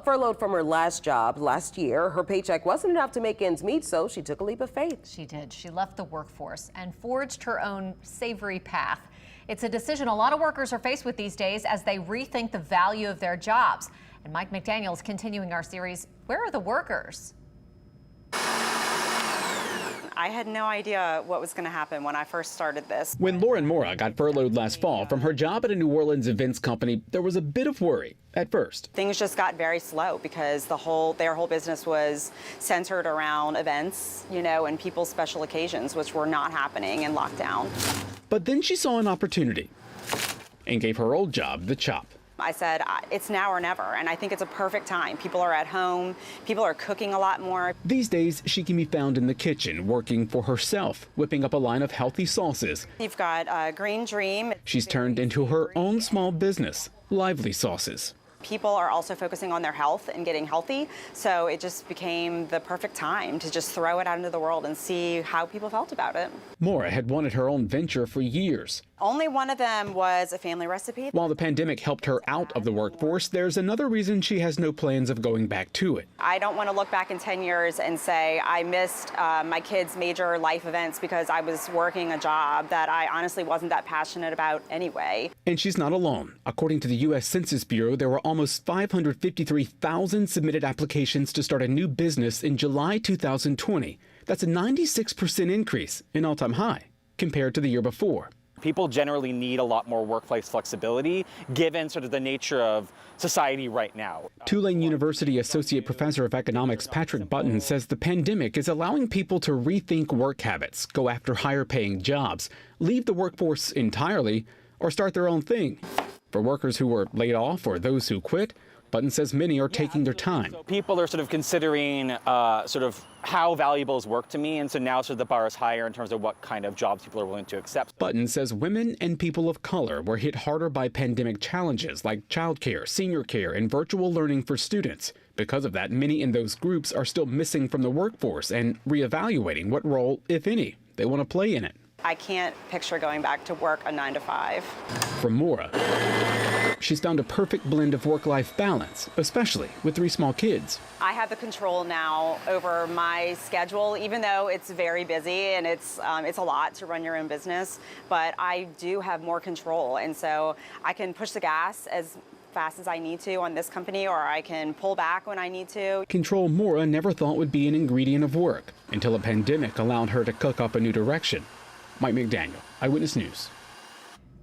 Furloughed from her last job last year, her paycheck wasn't enough to make ends meet, so she took a leap of faith. She did. She left the workforce and forged her own savory path. It's a decision a lot of workers are faced with these days as they rethink the value of their jobs. And Mike McDaniel is continuing our series, Where Are the Workers? I had no idea what was going to happen when I first started this. When Lauren Mora got furloughed last fall from her job at a New Orleans events company, there was a bit of worry at first. Things just got very slow because their whole business was centered around events, and people's special occasions, which were not happening in lockdown. But then she saw an opportunity and gave her old job the chop. I said, it's now or never, and I think it's a perfect time. People are at home, people are cooking a lot more. These days, she can be found in the kitchen working for herself, whipping up a line of healthy sauces. You've got Green Dream. She's turned into her own small business, Lively Sauces. People are also focusing on their health and getting healthy, so it just became the perfect time to just throw it out into the world and see how people felt about it. Mora had wanted her own venture for years. Only one of them was a family recipe. While the pandemic helped her out of the workforce, there's another reason she has no plans of going back to it. I don't want to look back in 10 years and say I missed my kids' major life events because I was working a job that I honestly wasn't that passionate about anyway. And she's not alone. According to the U.S. Census Bureau, there were almost 553,000 submitted applications to start a new business in July 2020. That's a 96% increase, an all-time high, compared to the year before. People generally need a lot more workplace flexibility, given sort of the nature of society right now. Tulane University Associate Professor of Economics Patrick Button says the pandemic is allowing people to rethink work habits, go after higher-paying jobs, leave the workforce entirely, or start their own thing. For workers who were laid off or those who quit, Button says many are taking their time. So people are sort of considering sort of how valuable is work to me, and so now sort of the bar is higher in terms of what kind of jobs people are willing to accept. Button says women and people of color were hit harder by pandemic challenges like childcare, senior care, and virtual learning for students. Because of that, many in those groups are still missing from the workforce and reevaluating what role, if any, they want to play in it. I can't picture going back to work a 9-to-5. For Mora, she's found a perfect blend of work-life balance, especially with 3 small kids. I have the control now over my schedule, even though it's very busy and it's a lot to run your own business, but I do have more control, and so I can push the gas as fast as I need to on this company, or I can pull back when I need to. Control Mora never thought would be an ingredient of work until a pandemic allowed her to cook up a new direction. Mike McDaniel, Eyewitness News.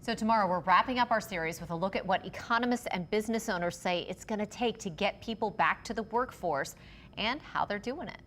So tomorrow we're wrapping up our series with a look at what economists and business owners say it's going to take to get people back to the workforce and how they're doing it.